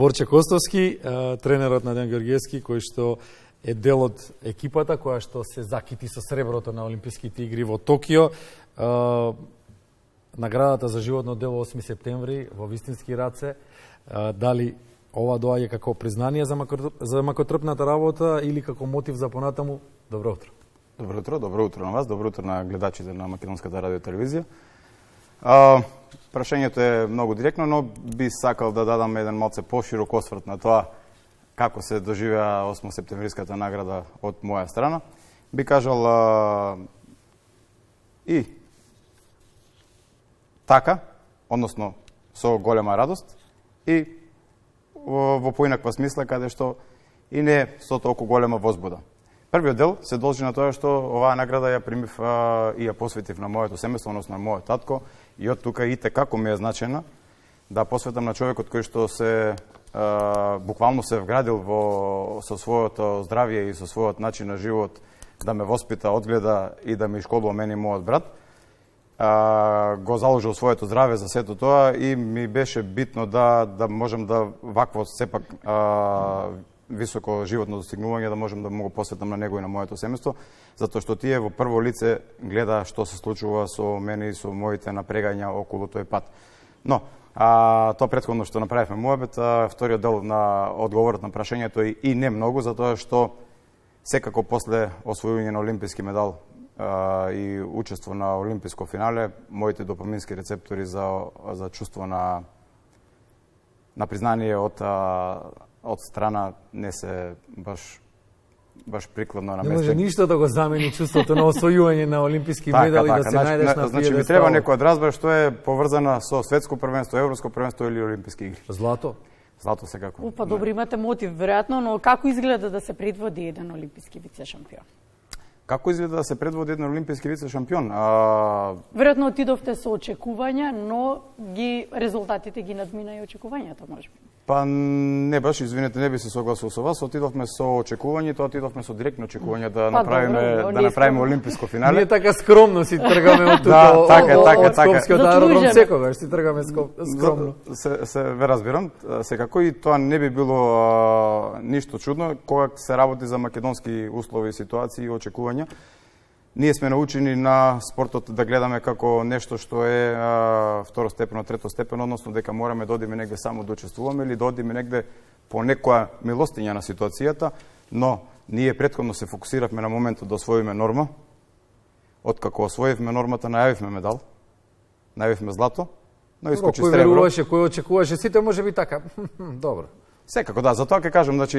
Борче Костовски, тренерот на Дејан Георгиевски, кој што е дел од екипата која што се закити со среброто на Олимписките игри во Токио. Наградата за животно дело 8 септември во вистински раце. Дали ова доаѓа како признание за макотрпната работа или како мотив за понатаму? Добро утро. Добро утро на вас, добро утро на гледачите на Македонската радио и телевизија. Прашањето е многу директно, но би сакал да дадам еден малце поширок осврт на тоа како се доживеа 8 септемвриската награда од моја страна. Би кажал и така, односно со голема радост и во поинаква смисла каде што и не со толку голема возбуда. Првиот дел се должи на тоа што оваа награда ја примив и ја посветив на моето семејство, односно на мојот татко, и од тука и како ми е значена да посветам на човекот кој што се буквално се вградил со своето здравје и со својот начин на живот да ме воспита, одгледа и да меишколува мене и мојот брат. Го заложил своето здраве за сето тоа и ми беше битно да можам да вакво сепак високо животно достигнување да можам да му го посветам на него и на моето семејство, затоа што тие во прво лице гледа што се случува со мене и со моите напрегања околу тој пат. Но, тоа претходно што направивме муабет, вториот дел на одговорот на прашањето и не многу, затоа што секако после освојување на олимписки медал и учество на олимписко финале, моите допамински рецептори за чувство на признание од страна не се баш прикладно на место. Не може ништо да го замени чувството на освојување на олимписки медал и да се најдеш на Значи ми треба некоја да разбере што е поврзана со светско првенство, европско првенство или олимписки игри. Злато? Злато секако. Па добро, имате мотив веројатно, но како изгледа да се предводи еден олимписки вице шампион? Како изгледа да се предводи еден олимписки вице шампион? Веројатно отидовте со очекувања, но резултатите ги надмина и очекувањата, можеби. Па не баш, извинете, не би се согласил со вас. Отидовме со очекување, тоа отидовме со директно очекување да направиме олимписко финале. Ние така скромно си тргаме од тука од Скопскиот аеродром секогаш си тргаме скромно. Се ве разбирам, секако и тоа не би било ништо чудно кога се работи за македонски услови, ситуации и очекувања. Ние сме научени на спортот да гледаме како нешто што е второстепено, третостепено, односно дека мораме да одиме негде само да учествуваме или да одиме негде по некоја милостиња на ситуацијата, но ние претходно се фокусиравме на моментот да освоиме норма. Откако освоивме нормата, најавивме медал, најавивме злато, но искочи сребро. Кој веруваше, кој очекуваше, сите може би така. Добро. Секако, да, затоа ќе кажам, значи,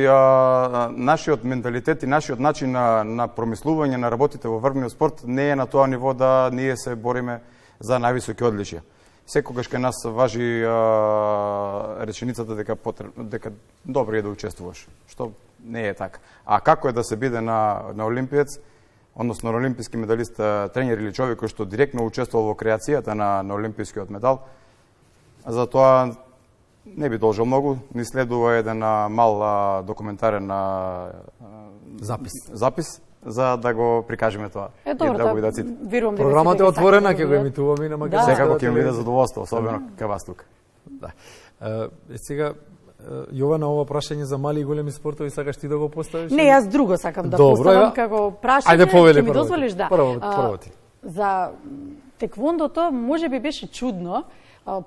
нашиот менталитет и нашиот начин на промислување на работите во врвниот спорт не е на тоа ниво да ние се бориме за највисоки одличија. Секогаш кај нас важи реченицата дека добро е да учествуваш, што не е така. А како е да се биде на олимпиец, односно на олимписки медалист, тренер или човек кој што директно учествувал во креацијата на олимпискиот медал, затоа не би должел многу, ни следува еден мал документарен запис за да го прикажеме тоа. И да го видат сите. Програмата е отворена, ќе го емитуваме на Македонската. Секако ќе ми биде задоволство, особено кај вас тука. Да. Сега Јована, ова прашање за мали и големи спортови сакаш ти да го поставиш? Не, јас друго сакам да поставам како прашање. Ајде повели, ќе ми дозволиш да. Прво ти. За теквондото можеби беше чудно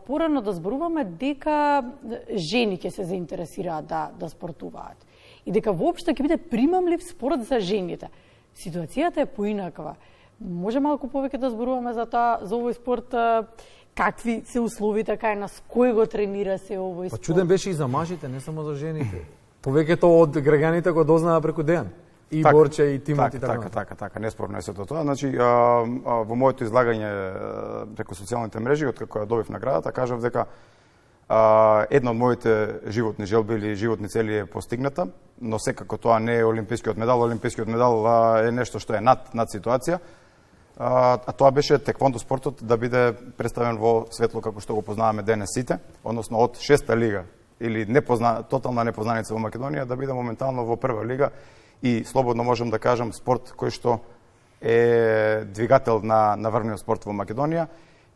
порано да зборуваме дека жени ќе се заинтересираат да спортуваат и дека воопшто ќе биде примамлив спорт за жените. Ситуацијата е поинаква. Може малку повеќе да зборуваме за тоа, за овој спорт, какви се условите кај нас, кој го тренира се овој спорт. Па чуден беше и за мажите, не само за жените. Повеќето од граѓаните го дознаа преку Дејан. И Борче, и Тимоти, така, неспорно е сето тоа. Значи, во моето излагање преку социјалните мрежи, откако ја добив наградата, кажав дека една од моите животни желби или животни цели е постигната, но секако тоа не е олимпискиот медал. Олимпискиот медал е нешто што е над ситуација. А тоа беше теквондо спортот да биде представен во светло како што го познаваме денес сите, односно од 6-та лига или тотална непознаница во Македонија да биде моментално во прва лига и слободно можам да кажам спорт кој што е двигател на врвниот спорт во Македонија.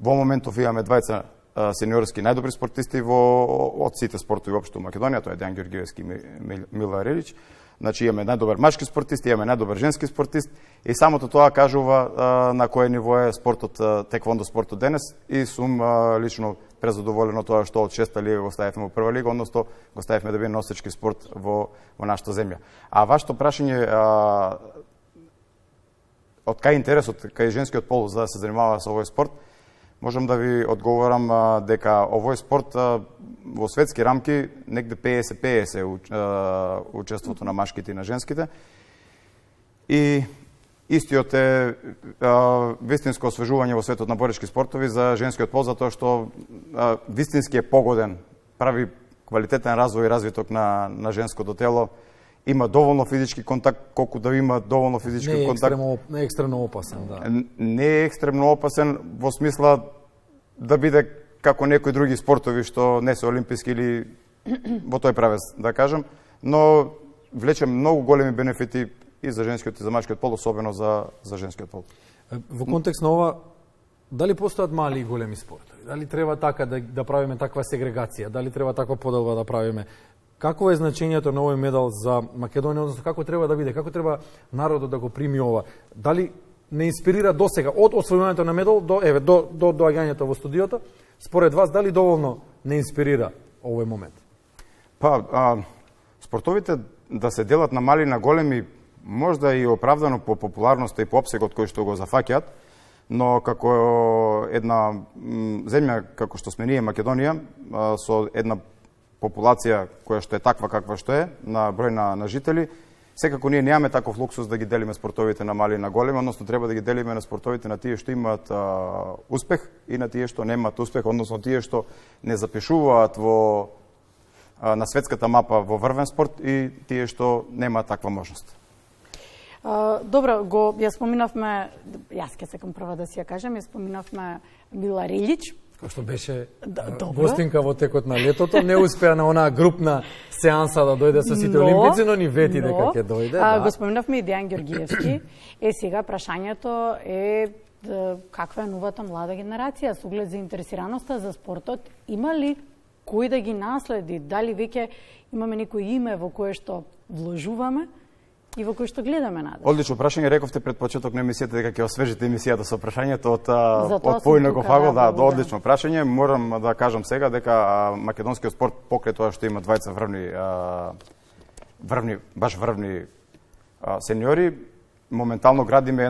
Во моментов имаме двајца сениорски најдобри спортисти од сите спортови општо во Македонија, тоа е Дејан Ѓорѓиевски и Мила Релич. Значи имаме најдобар машки спортист, имаме најдобар женски спортист и самото тоа кажува на кое ниво е спортот, теквондо спортот денес и сум лично презадоволен од тоа што од 6-та лига го ставивме во прва лига, односно го ставивме да биде носечки спорт во нашата земја. А вашето прашање од кај интересот кај женскиот пол за да се занимава со овој спорт, можам да ви одговорам дека овој спорт во светски рамки негде 50-50 учеството на машките и на женските. И истиот е вистинско освежување во светот на боречки спортови за женскиот пол, затоа што вистински е погоден, прави квалитетен развој и развиток на женското тело. Има доволно физички контакт, колку да има доволно физички контакт. Не е екстремно опасен, да. Не е екстремно опасен во смисла да биде како некои други спортови што не се олимписки или во тој правец, да кажем, но влече многу големи бенефити и за женскиот и за машкиот пол, особено за женскиот пол. Во контекст на ова, дали постојат мали и големи спортови? Дали треба така да правиме таква сегрегација? Дали треба таква поделба да правиме? Какво е значењето на овој медал за Македонија, односно како треба да биде, како треба народот да го прими ова? Дали не инспирира досега од освојувањето на медал до доаѓањето во студиото? Според вас дали доволно не инспирира овој момент? Спортовите да се делат на мали и на големи можда и оправдано по популарноста и по опсегот кој што го зафаќаат, но како една земја како што сме ние Македонија со една популација која што е таква каква што е, на број на жители, секако ние немаме таков луксус да ги делиме спортовите на мали и на големи, односно треба да ги делиме на спортовите на тие што имаат успех и на тие што немаат успех, односно тие што не запишуваат на светската мапа во врвен спорт и тие што немаат таква можност. Добро, ја споминавме, јас ќе секам прва да си ја кажем, ја споминавме Мила Релич, кој што беше гостинка во текот на летото, не успеа на онаа групна сеанса да дојде со сите олимпици, но ни вети дека ќе дојде. Го споминавме и Дејан Ѓорѓиевски. Сега прашањето е каква е новата млада генерација со оглед заинтересираноста за спортот, има ли кој да ги наследи, дали веќе имаме некој име во кое што вложуваме и во кој што гледаме надале? Одлично прашање, рековте пред почеток на емисијата дека ќе освежите емисијата со прашањето од Појнегов Агол, да, одлично прашање. Морам да кажам сега дека македонскиот спорт покрај тоа што има двајца врвни сениори, моментално градиме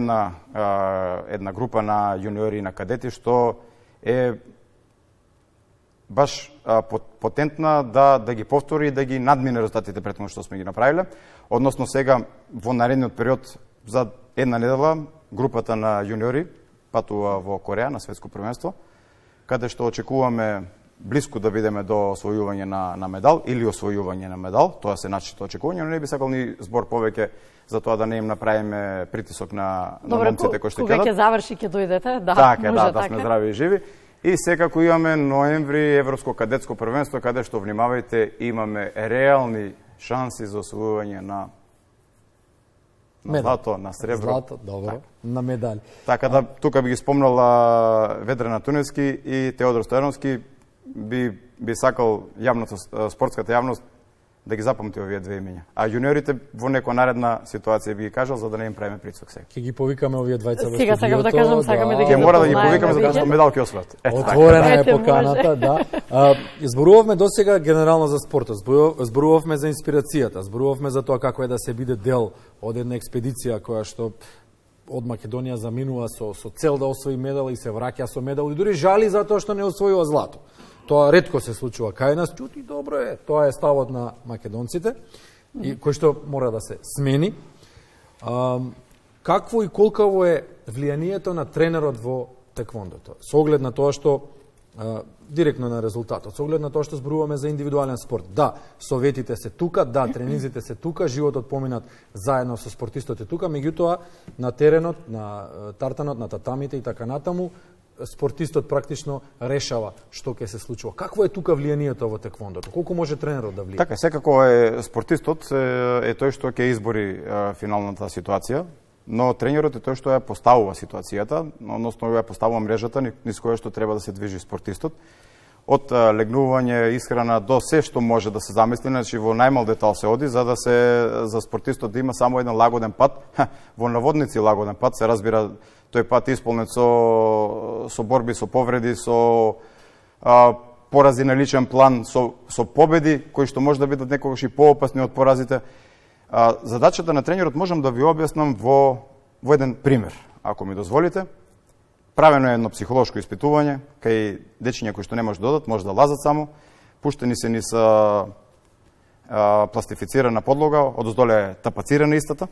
една група на јуниори и на кадети што е баш потентна да ги повтори и да ги надмине резултатите претходно што сме ги направиле. Односно сега во наредниот период за една недела групата на јуниори патува во Кореја на светско првенство, каде што очекуваме блиску да бидеме до освојување на медал или освојување на медал, тоа се нашето очекување, но не би сакал ни збор повеќе за тоа да не им направиме притисок на момците кои што ќе кога ќе заврши ќе дојдете, да, така, може да сме здрави и живи. И секако имаме ноември Европско кадетско првенство, каде што, внимавајте, имаме реални шанси за освојување на злато, на сребро. Злато, добро, на медали. Така да, тука би ги спомнал Ведран Туневски и Теодор Стојановски, би сакал спортската јавност да ги запамти овие две имења. А јуниорите во некоја наредна ситуација би ги кажал за да не им правиме притисок сега. Ќе ги повикаме овие двајца во студиото. Сега сакам да кажам, сакаме да ги запомнаеме. Ќе мора да ги повикаме за да медал ќе освојат. Отворена е поканата, да. Зборувавме досега генерално за спортот, зборувавме за инспирацијата, зборувавме за тоа како е да се биде дел од една експедиција која што од Македонија заминува со цел да освои медал и се враќа со медал и дури жали за тоа што не освојува злато. Тоа ретко се случува кај нас, чути добро е, тоа е ставот на македонците, и кој што мора да се смени. Какво и колкаво е влијанието на тренерот во теквондото? Со оглед на тоа што директно на резултатот, со оглед на тоа што зборуваме за индивидуален спорт. Да, советите се тука, да, тренизите се тука, животот поминат заедно со спортистот е тука, меѓутоа на теренот, на тартанот, на татамите и така натаму, спортистот практично решава што ќе се случува. Какво е тука влијанието во теквондото? Колку може тренерот да влие? Така, секако е спортистот е тој што ќе избори финалната ситуација, но тренерот е тој што ја поставува ситуацијата, односно ја поставува мрежата низ која што треба да се движи спортистот. од легнување, исхрана до се што може да се замисли, значи во најмал детал се оди за да се за спортистот да има само еден лагоден пат, во наводници лагоден пат се разбира тој пат исполнет со борби, со повреди, со порази на личен план, со победи кои што може да бидат некогаш и поопасни од поразите. Задачата на тренерот можам да ви објаснам во еден пример, ако ми дозволите. Правено е едно психолошко испитување, кај дечиња кои што не може да додат, може да лазат само, пуштени се ни са пластифицирана подлога, одоздоле е тапацирана истата,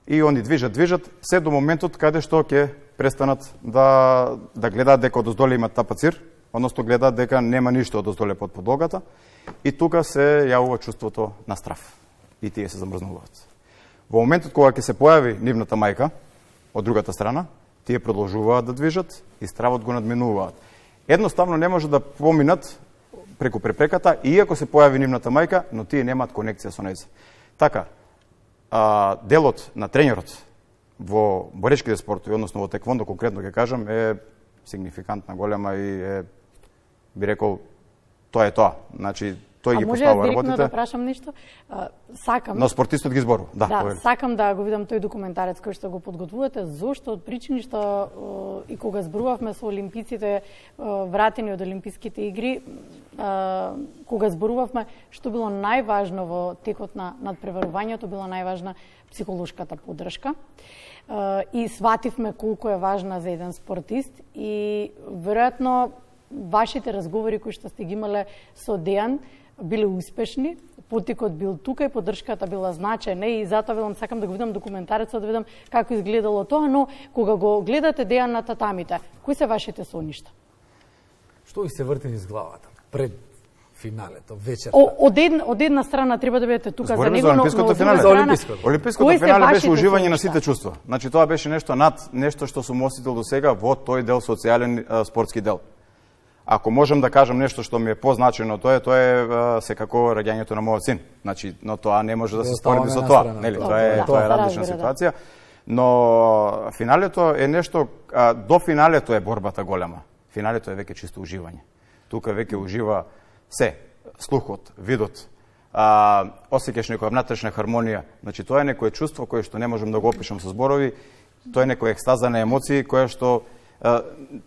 и они движат, се до моментот каде што ќе престанат да гледаат дека одоздоле имат тапацир, односно гледаат дека нема ништо одоздоле под подлогата, и тука се јавува чувството на страв, и тие се замрзнуваат. Во моментот кога ќе се појави нивната мајка, од другата страна, тие продолжуваат да движат и стравот го надминуваат. Едноставно не може да поминат преку препреката, иако се појави нивната мајка, но тие немаат конекција со нејзе. Така, делот на тренерот во боречките спортови, односно во теквондо конкретно ќе кажам, е сигнификантна, голема и е, би рекол, тоа е тоа. Значи, тој ги поставува работите. А може директно да прашам нешто? Сакам. Но спортистот ги зборува. Да, сакам да го видам тој документарец кој што го подготвувате, зошто од причини што и кога зборувавме со олимпиците вратени од олимписките игри, кога зборувавме што било најважно во текот на надпреварувањето, било најважна психолошката поддршка. И свативме колку е важна за еден спортист и веројатно вашите разговори кои што сте ги имале со Дејан биле успешни, потекот бил тука и поддршката била значајна и затоа велам сакам да го видам документарецот, да видам како изгледало тоа, но кога го гледате Дејан на татамите, кои се вашите соништа? Што ви се врти низ главата пред финалето, вечерта? Од една страна треба да бидете тука збориме за него, за олимпиското финале. За олимпиското финале беше уживање на сите чувства. Значи тоа беше нешто над нешто што сум осетил до сега во тој дел социјален спортски дел. Ако можам да кажам нешто што ми е позначено, тоа е секако раѓањето на мојот син. Значи, но тоа не може да се спореди со тоа, нели? Тоа е различна ситуација. Но финалето е нешто, до финалето е борбата голема. Финалето е веќе чисто уживање. Тука веќе ужива се, слухот, видот, осеќаш некоја внатрешна хармонија. Значи, тоа е некое чувство кое што не можам да го опишам со зборови, тоа е некоја екстаза на емоции која што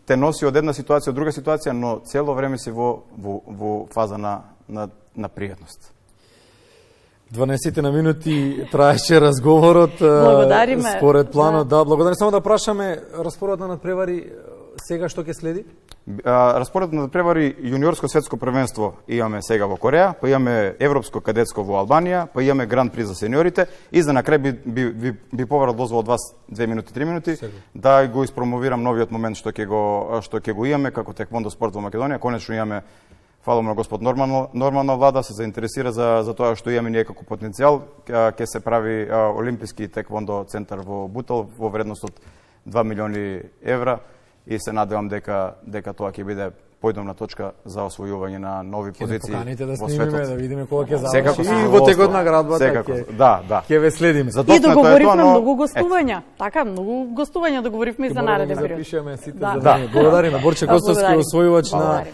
те носи од една ситуација од друга ситуација, но цело време си во фаза на пријатност. 12 на минути траеше разговорот. Благодариме. Според планот, да, благодарам. Само да прашаме распоредот на надпревари сега што ќе следи? Распоредот на надпревари јуниорско светско првенство имаме сега во Кореја, па имаме европско кадетско во Албанија, па имаме гранд при за сениорите и за на крај би побарал дозвол од вас 2 минути, 3 минути да го испромовирам новиот момент што ќе го имаме како теквондо спорт во Македонија. Конечно имаме, фала на господ нормална влада се заинтересира за тоа што имаме ние како потенцијал. Ќе се прави олимписки теквондо центар во Бутел во вредност од 2 милиони евра. И се надевам дека тоа ќе биде појдомна точка за освојување на нови позиции во светот. Да снимиме, да видиме кога ќе заврши. И во текот на градбата ќе ве следиме. И договоривме многу гостувања. Така, многу гостувања договоривме и за нареден период. Запишеме сите за благодариме Борче Костовски, освојувач на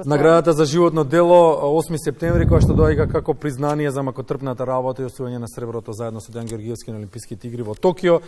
наградата за животно дело 8 септември, која што доаѓа како признание за макотрпната работа и освојување на среброто заедно со Дејан Георгиевски на Олимписките игри во Токио.